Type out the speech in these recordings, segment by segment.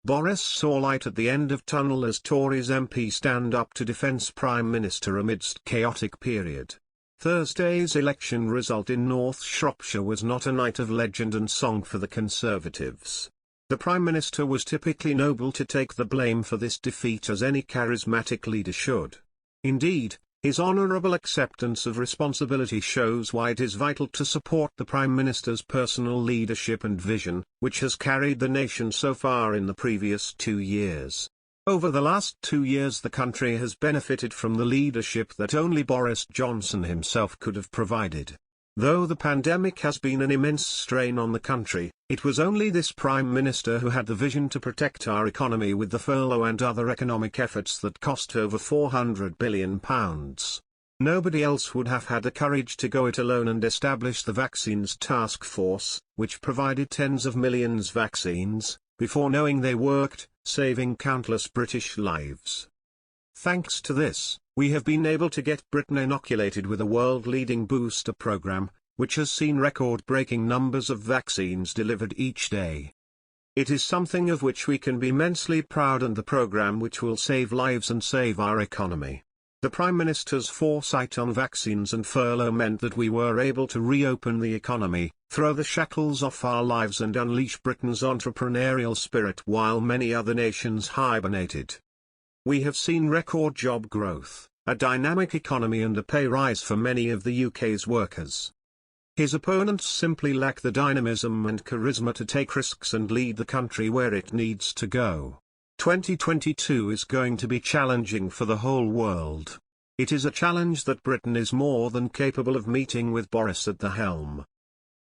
Boris saw light at the end of tunnel as Tory's MP stand up to defence Prime Minister amidst chaotic period. Thursday's election result in North Shropshire was not a night of legend and song for the Conservatives. The Prime Minister was typically noble to take the blame for this defeat, as any charismatic leader should. Indeed, his honourable acceptance of responsibility shows why it is vital to support the Prime Minister's personal leadership and vision, which has carried the nation so far in the previous 2 years. Over the last 2 years the country has benefited from the leadership that only Boris Johnson himself could have provided. Though the pandemic has been an immense strain on the country, it was only this Prime Minister who had the vision to protect our economy with the furlough and other economic efforts that cost over £400 billion. Nobody else would have had the courage to go it alone and establish the Vaccines Task Force, which provided tens of millions vaccines, before knowing they worked, saving countless British lives. Thanks to this, we have been able to get Britain inoculated with a world-leading booster program, which has seen record-breaking numbers of vaccines delivered each day. It is something of which we can be immensely proud, and the program which will save lives and save our economy. The Prime Minister's foresight on vaccines and furlough meant that we were able to reopen the economy, throw the shackles off our lives and unleash Britain's entrepreneurial spirit while many other nations hibernated. We have seen record job growth, a dynamic economy and a pay rise for many of the UK's workers. His opponents simply lack the dynamism and charisma to take risks and lead the country where it needs to go. 2022 is going to be challenging for the whole world. It is a challenge that Britain is more than capable of meeting with Boris at the helm.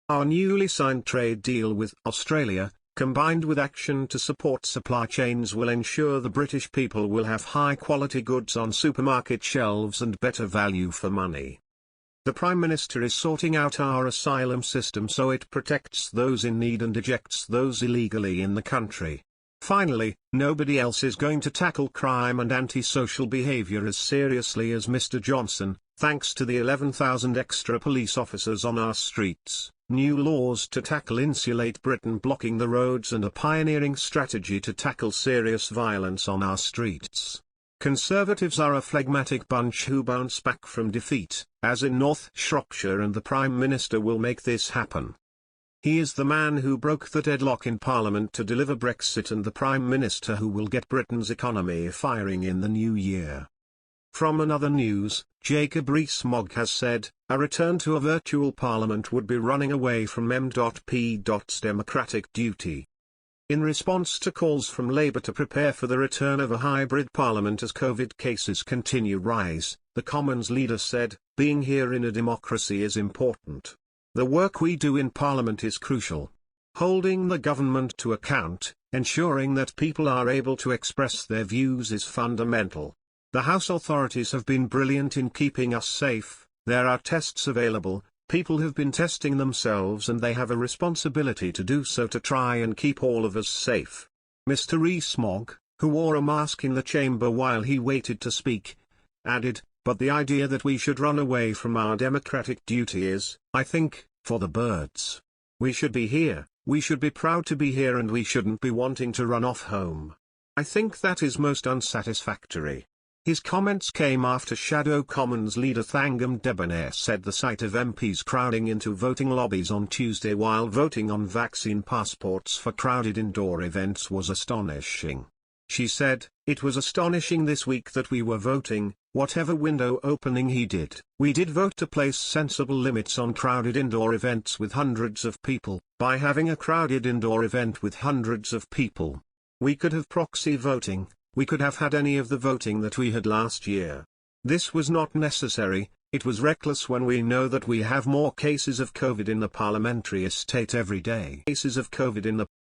Our newly signed trade deal with Australia, combined with action to support supply chains, will ensure the British people will have high-quality goods on supermarket shelves and better value for money. The Prime Minister is sorting out our asylum system so it protects those in need and ejects those illegally in the country. Finally, nobody else is going to tackle crime and antisocial behaviour as seriously as Mr. Johnson, thanks to the 11,000 extra police officers on our streets, new laws to tackle Insulate Britain blocking the roads, and a pioneering strategy to tackle serious violence on our streets. Conservatives are a phlegmatic bunch who bounce back from defeat, as in North Shropshire, and the Prime Minister will make this happen. He is the man who broke the deadlock in Parliament to deliver Brexit, and the Prime Minister who will get Britain's economy firing in the new year. From another news, Jacob Rees-Mogg has said, a return to a virtual Parliament would be running away from M.P.'s democratic duty. In response to calls from Labour to prepare for the return of a hybrid Parliament as COVID cases continue rise, the Commons leader said, being here in a democracy is important. The work we do in Parliament is crucial. Holding the government to account, ensuring that people are able to express their views is fundamental. The House authorities have been brilliant in keeping us safe. There are tests available, people have been testing themselves, and they have a responsibility to do so to try and keep all of us safe. Mr. Rees-Mogg, who wore a mask in the chamber while he waited to speak, added, but the idea that we should run away from our democratic duty is, I think, for the birds. We should be here, we should be proud to be here, and we shouldn't be wanting to run off home. I think that is most unsatisfactory. His comments came after Shadow Commons leader Thangam Debonair said the sight of MPs crowding into voting lobbies on Tuesday while voting on vaccine passports for crowded indoor events was astonishing. She said, it was astonishing this week that we were voting, whatever window opening he did. We did vote to place sensible limits on crowded indoor events with hundreds of people. By having a crowded indoor event with hundreds of people, we could have proxy voting, we could have had any of the voting that we had last year. This was not necessary, it was reckless when we know that we have more cases of COVID in the parliamentary estate every day. Cases of COVID in the